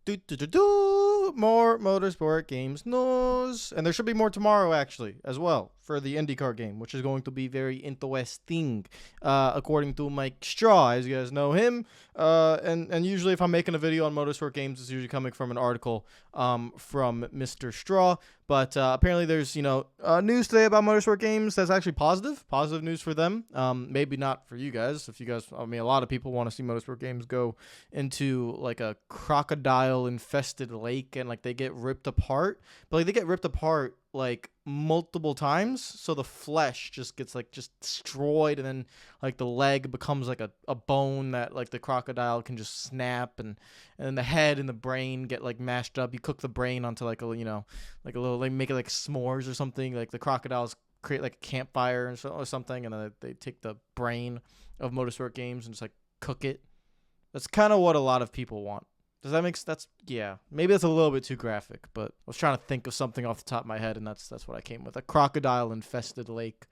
More motorsport games news, and there should be more tomorrow actually as well for the IndyCar game, which is going to be very interesting, according to Mike Straw, as you guys know him. And usually if I'm making a video on motorsport games, it's usually coming from an article from Mr. Straw. But apparently there's news today about motorsport games that's actually positive news for them. Maybe not for you guys. If you guys, I mean, a lot of people want to see motorsport games go into like a crocodile infested lake and like they get ripped apart, but like they get ripped apart like multiple times, so the flesh just gets like just destroyed, and then like the leg becomes like a bone that like the crocodile can just snap, and then the head and the brain get like mashed up. You cook the brain onto like a like a little, like make it like s'mores or something. Like the crocodiles create like a campfire or something, and then they take the brain of motorsport games and just like cook it. That's kind of what a lot of people want. Does that make sense? Yeah. Maybe that's a little bit too graphic, but I was trying to think of something off the top of my head, and that's what I came with. A crocodile-infested lake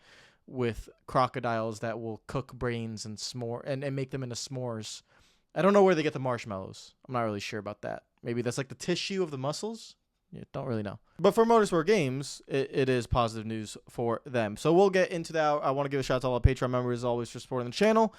with crocodiles that will cook brains and and make them into s'mores. I don't know where they get the marshmallows. I'm not really sure about that. Maybe that's like the tissue of the muscles? Yeah, don't really know. But for motorsport games, it is positive news for them. So we'll get into that. I want to give a shout out to all our Patreon members, as always, for supporting the channel.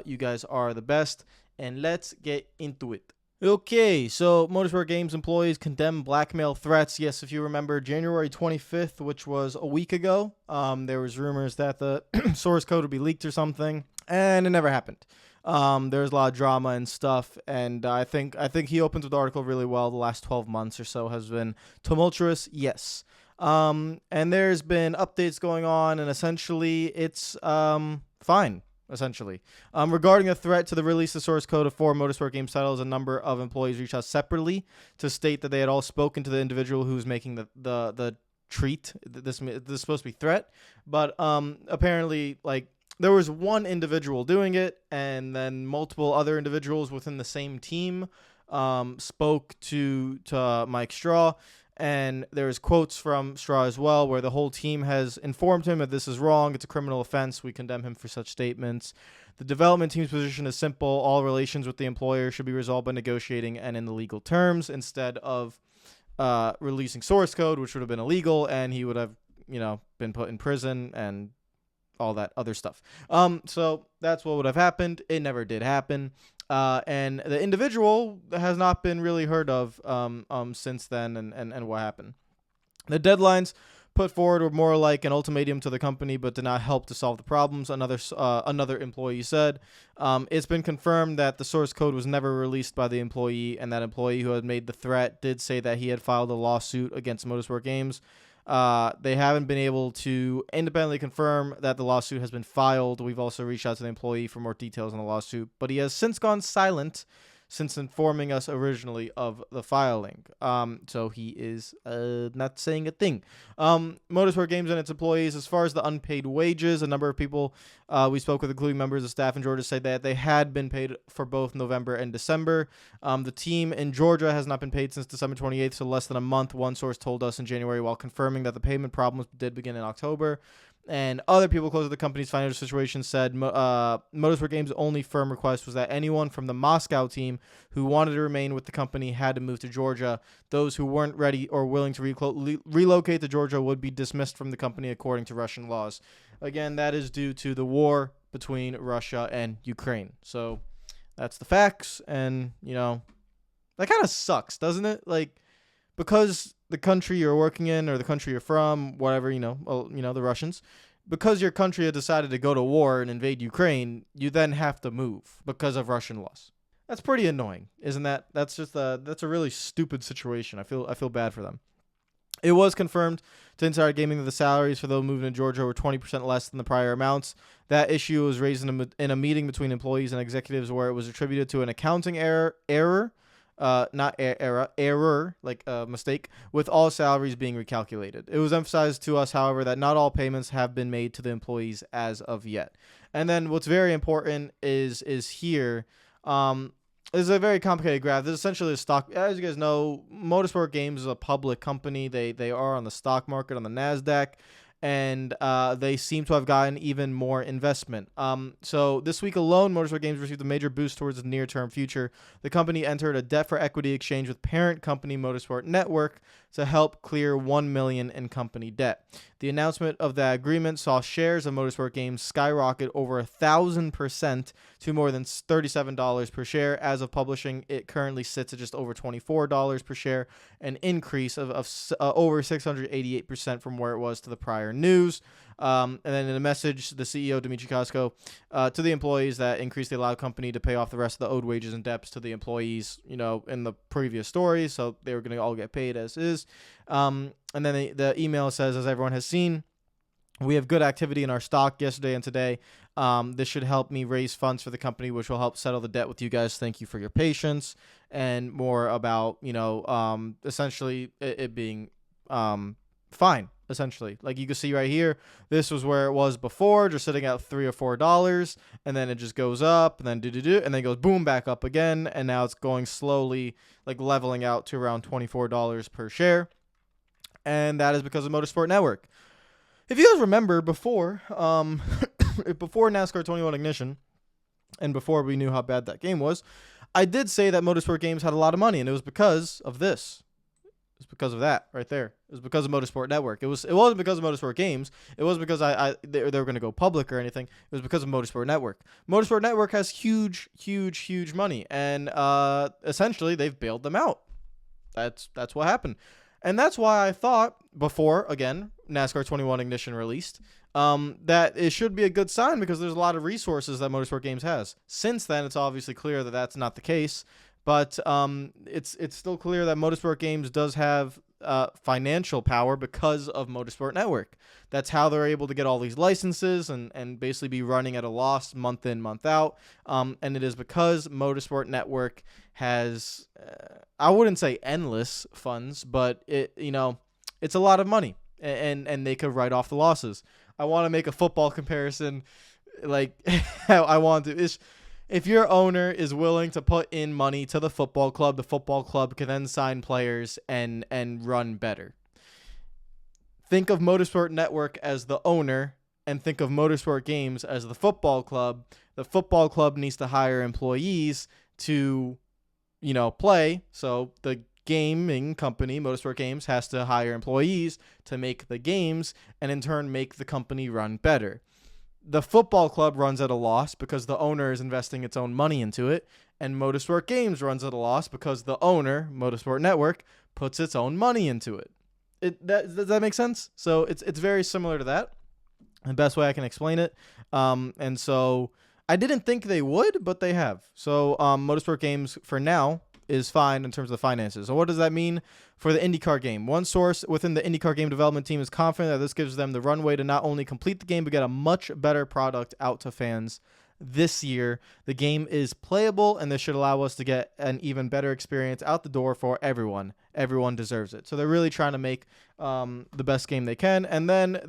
You guys are the best, and let's get into it. Okay, so Motorsport Games employees condemn blackmail threats. Yes, if you remember January 25th, which was a week ago, there was rumors that the source code would be leaked or something, and it never happened. There's a lot of drama and stuff, and I think he opens with the article really well. The last 12 months or so has been tumultuous, yes. And there's been updates going on, and essentially it's fine. Essentially, regarding a threat to the release of source code of 4 motorsport games titles, a number of employees reached out separately to state that they had all spoken to the individual who was making the treat. This is supposed to be threat, but apparently, like, there was one individual doing it, and then multiple other individuals within the same team spoke to Mike Straw. And there's quotes from Straw as well, where the whole team has informed him that this is wrong. It's a criminal offense. We condemn him for such statements. The development team's position is simple. All relations with the employer should be resolved by negotiating and in the legal terms, instead of releasing source code, which would have been illegal, and he would have, been put in prison and all that other stuff. So that's what would have happened. It never did happen. And the individual has not been really heard of since then, and what happened. The deadlines put forward were more like an ultimatum to the company, but did not help to solve the problems. Another employee said, it's been confirmed that the source code was never released by the employee, and that employee who had made the threat did say that he had filed a lawsuit against Motorsport Games. They haven't been able to independently confirm that the lawsuit has been filed. We've also reached out to the employee for more details on the lawsuit, but he has since gone silent since informing us originally of the filing. So he is not saying a thing. Motorsport Games and its employees, as far as the unpaid wages, a number of people we spoke with, including members of staff in Georgia, say that they had been paid for both November and December. The team in Georgia has not been paid since December 28th, so less than a month, one source told us in January, while confirming that the payment problems did begin in October. And other people close to the company's financial situation said Motorsport Games' only firm request was that anyone from the Moscow team who wanted to remain with the company had to move to Georgia. Those who weren't ready or willing to relocate to Georgia would be dismissed from the company according to Russian laws. Again, that is due to the war between Russia and Ukraine. So that's the facts, and, that kind of sucks, doesn't it? Like, because the country you're working in or the country you're from, whatever, the Russians, because your country had decided to go to war and invade Ukraine, you then have to move because of Russian laws. That's pretty annoying, isn't that? That's a really stupid situation. I feel bad for them. It was confirmed to Insider Gaming that the salaries for those moving to Georgia were 20% less than the prior amounts. That issue was raised in a meeting between employees and executives where it was attributed to an accounting error, like a mistake, with all salaries being recalculated. It was emphasized to us, however, that not all payments have been made to the employees as of yet. And then what's very important is here, this is a very complicated graph. This is essentially a stock. As you guys know, Motorsport Games is a public company. They are on the stock market, on the NASDAQ. and they seem to have gotten even more investment. So this week alone, Motorsport Games received a major boost towards the near-term future. The company entered a debt-for-equity exchange with parent company Motorsport Network to help clear $1 million in company debt. The announcement of that agreement saw shares of Motorsport Games skyrocket over 1,000% to more than $37 per share. As of publishing, it currently sits at just over $24 per share, an increase of over 688% from where it was to the prior news. And then in a message, the CEO, Dmitry Kosko, to the employees that increased the allowed company to pay off the rest of the owed wages and debts to the employees, in the previous story. So they were going to all get paid as is. And then the email says, as everyone has seen, we have good activity in our stock yesterday and today. This should help me raise funds for the company, which will help settle the debt with you guys. Thank you for your patience. And more about, essentially it being fine. Essentially, like you can see right here, this was where it was before, just sitting at $3 or $4, and then it just goes up, and then and then goes boom back up again, and now it's going slowly, like leveling out to around $24 per share, and that is because of Motorsport Network. If you guys remember before, before NASCAR 21 Ignition, and before we knew how bad that game was, I did say that Motorsport Games had a lot of money, and it was because of this. It's because of that right there. It was because of Motorsport Network. It wasn't because of Motorsport Games. It wasn't because they were going to go public or anything. It was because of Motorsport Network. Motorsport Network has huge money, and essentially they've bailed them out. That's what happened, and that's why I thought before, again, NASCAR 21 Ignition released, that it should be a good sign because there's a lot of resources that Motorsport Games has. Since then, it's obviously clear that that's not the case. But it's still clear that Motorsport Games does have financial power because of Motorsport Network. That's how they're able to get all these licenses and basically be running at a loss month in, month out. And it is because Motorsport Network has, I wouldn't say endless funds, but it's a lot of money, and they could write off the losses. I want to make a football comparison, like I want to. If your owner is willing to put in money to the football club can then sign players and run better. Think of Motorsport Network as the owner and think of Motorsport Games as the football club. The football club needs to hire employees to, play. So the gaming company, Motorsport Games, has to hire employees to make the games and in turn make the company run better. The football club runs at a loss because the owner is investing its own money into it, and Motorsport Games runs at a loss because the owner, Motorsport Network, puts its own money into it. Does that make sense? So it's very similar to that. The best way I can explain it. And so I didn't think they would, but they have. So Motorsport Games for now is fine in terms of the finances. So what does that mean for the IndyCar game? One source within the IndyCar game development team is confident that this gives them the runway to not only complete the game, but get a much better product out to fans this year. The game is playable, and this should allow us to get an even better experience out the door for everyone. Everyone deserves it. So they're really trying to make the best game they can. And then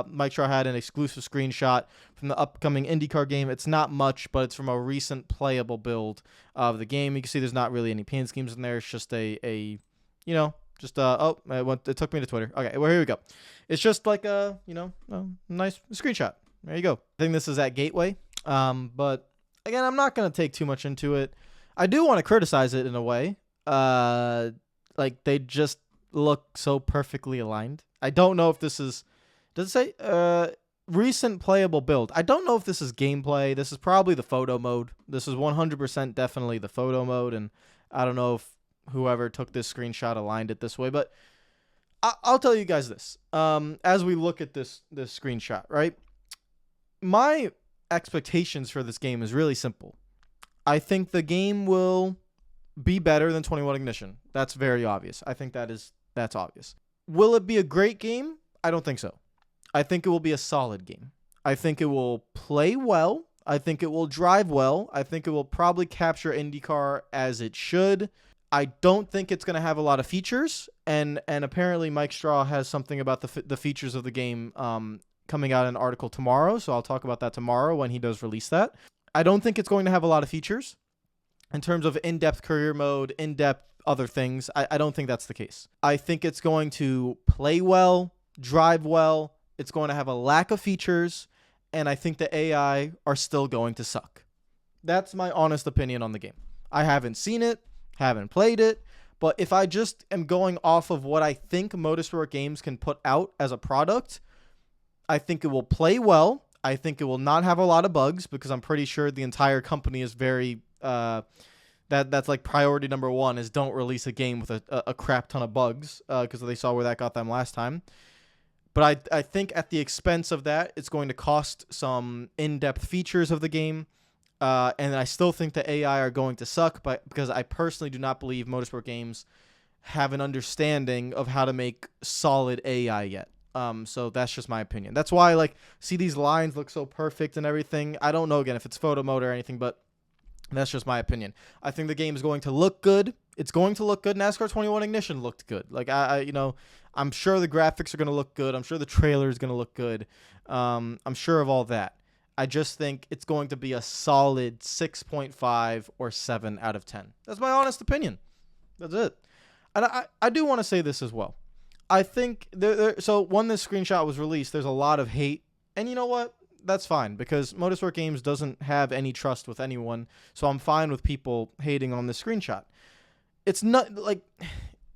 Mike Straw had an exclusive screenshot from the upcoming IndyCar game. It's not much, but it's from a recent playable build of the game. You can see there's not really any paint schemes in there. It's just it took me to Twitter. Okay, well, here we go. It's just like a nice screenshot. There you go. I think this is at Gateway. But again, I'm not going to take too much into it. I do want to criticize it in a way. Like they just look so perfectly aligned. I don't know if this is, does it say, recent playable build? I don't know if this is gameplay. This is probably the photo mode. This is 100% definitely the photo mode. And I don't know if whoever took this screenshot aligned it this way, but I'll tell you guys this. As we look at this screenshot, right? My expectations for this game is really simple. I think the game will be better than 21 Ignition. That's very obvious. I think that's obvious. Will it be a great game? I don't think so. I think it will be a solid game. I think it will play well. I think it will drive well. I think it will probably capture IndyCar as it should. I don't think it's going to have a lot of features, and apparently Mike Straw has something about the features of the game coming out in an article tomorrow, so I'll talk about that tomorrow when he does release that. I don't think it's going to have a lot of features in terms of in-depth career mode, in-depth other things. I don't think that's the case. I think it's going to play well, drive well, It's going to have a lack of features, and I think the AI are still going to suck. That's my honest opinion on the game. I haven't seen it, haven't played it, but if I just am going off of what I think Motorsport Games can put out as a product, I think it will play well. I think it will not have a lot of bugs because I'm pretty sure the entire company is very that's like priority number one is don't release a game with a crap ton of bugs because they saw where that got them last time. But I think at the expense of that, it's going to cost some in-depth features of the game. And I still think the AI are going to suck, but because I personally do not believe Motorsport Games have an understanding of how to make solid AI yet. So that's just my opinion. That's why, like, see these lines look so perfect and everything. I don't know, again, if it's photo mode or anything, but that's just my opinion. I think the game is going to look good. It's going to look good. NASCAR 21 Ignition looked good. Like, I'm sure the graphics are going to look good. I'm sure the trailer is going to look good. I'm sure of all that. I just think it's going to be a solid 6.5 or 7 out of 10. That's my honest opinion. That's it. And I do want to say this as well. I think so when this screenshot was released, there's a lot of hate. And you know what? That's fine because Motorsport Games doesn't have any trust with anyone. So I'm fine with people hating on this screenshot. It's not like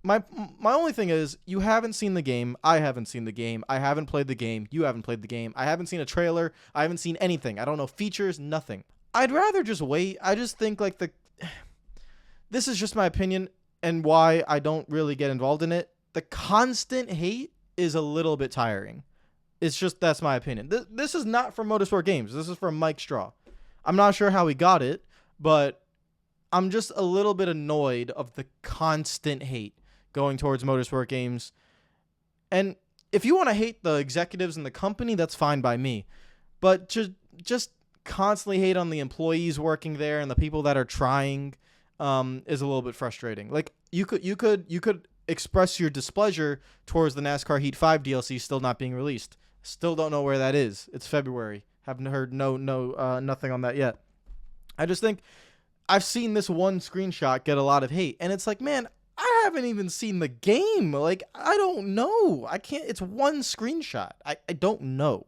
my only thing is you haven't seen the game. I haven't seen the game. I haven't played the game. You haven't played the game. I haven't seen a trailer. I haven't seen anything. I don't know features, nothing. I'd rather just wait. I just think like this is just my opinion and why I don't really get involved in it. The constant hate is a little bit tiring. It's just, that's my opinion. This is not from Motorsport Games. This is from Mike Straw. I'm not sure how he got it, but I'm just a little bit annoyed of the constant hate going towards Motorsport Games. And if you want to hate the executives in the company, that's fine by me. But just constantly hate on the employees working there and the people that are trying is a little bit frustrating. Like you could express your displeasure towards the NASCAR Heat 5 DLC still not being released. Still don't know where that is. It's February. Haven't heard nothing on that yet. I just think I've seen this one screenshot get a lot of hate, and it's like, man, I haven't even seen the game. Like, I don't know. I can't. It's one screenshot. I don't know.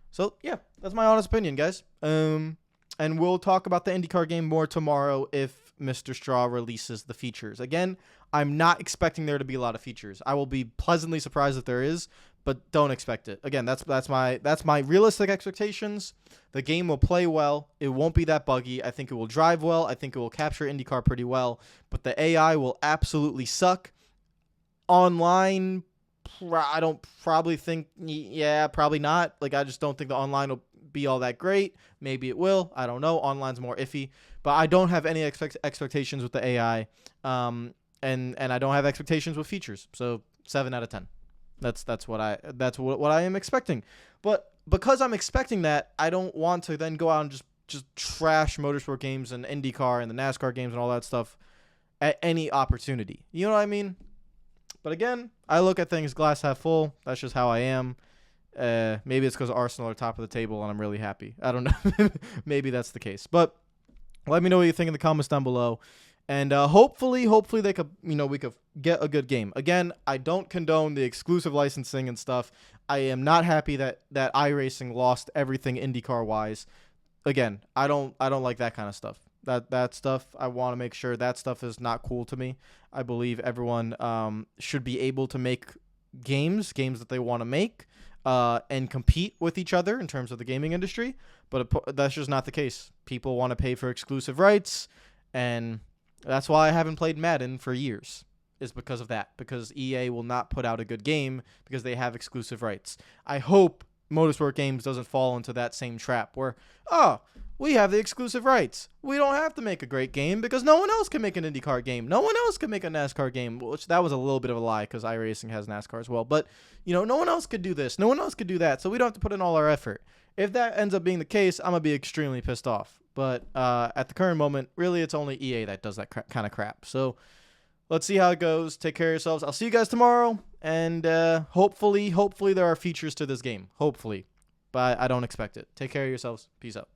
So yeah, that's my honest opinion, guys. And we'll talk about the IndyCar game more tomorrow if Mr. Straw releases the features. Again, I'm not expecting there to be a lot of features. I will be pleasantly surprised if there is, but don't expect it. Again, that's my realistic expectations. The game will play well. It won't be that buggy. I think it will drive well. I think it will capture IndyCar pretty well, but the AI will absolutely suck. Online, I don't probably think, probably not. Like, I just don't think the online will be all that great. Maybe it will. I don't know. Online's more iffy, but I don't have any expectations with the AI. And I don't have expectations with features. So 7 out of 10. That's what I am expecting. But because I'm expecting that, I don't want to then go out and just trash Motorsport Games and IndyCar and the NASCAR games and all that stuff at any opportunity. You know what I mean? But again, I look at things glass half full. That's just how I am. Maybe it's because Arsenal are top of the table and I'm really happy. I don't know. Maybe that's the case. But let me know what you think in the comments down below. And hopefully they could, we could get a good game. Again, I don't condone the exclusive licensing and stuff. I am not happy that iRacing lost everything IndyCar wise. Again, I don't like that kind of stuff. That stuff, I want to make sure that stuff is not cool to me. I believe everyone should be able to make games that they want to make and compete with each other in terms of the gaming industry. But that's just not the case. People want to pay for exclusive rights, and that's why I haven't played Madden for years, is because of that. Because EA will not put out a good game because they have exclusive rights. I hope Motorsport Games doesn't fall into that same trap where, we have the exclusive rights. We don't have to make a great game because no one else can make an IndyCar game. No one else can make a NASCAR game, which that was a little bit of a lie because iRacing has NASCAR as well. But, no one else could do this. No one else could do that. So we don't have to put in all our effort. If that ends up being the case, I'm going to be extremely pissed off. But at the current moment, really, it's only EA that does that kind of crap. So let's see how it goes. Take care of yourselves. I'll see you guys tomorrow. And hopefully there are features to this game. Hopefully. But I don't expect it. Take care of yourselves. Peace out.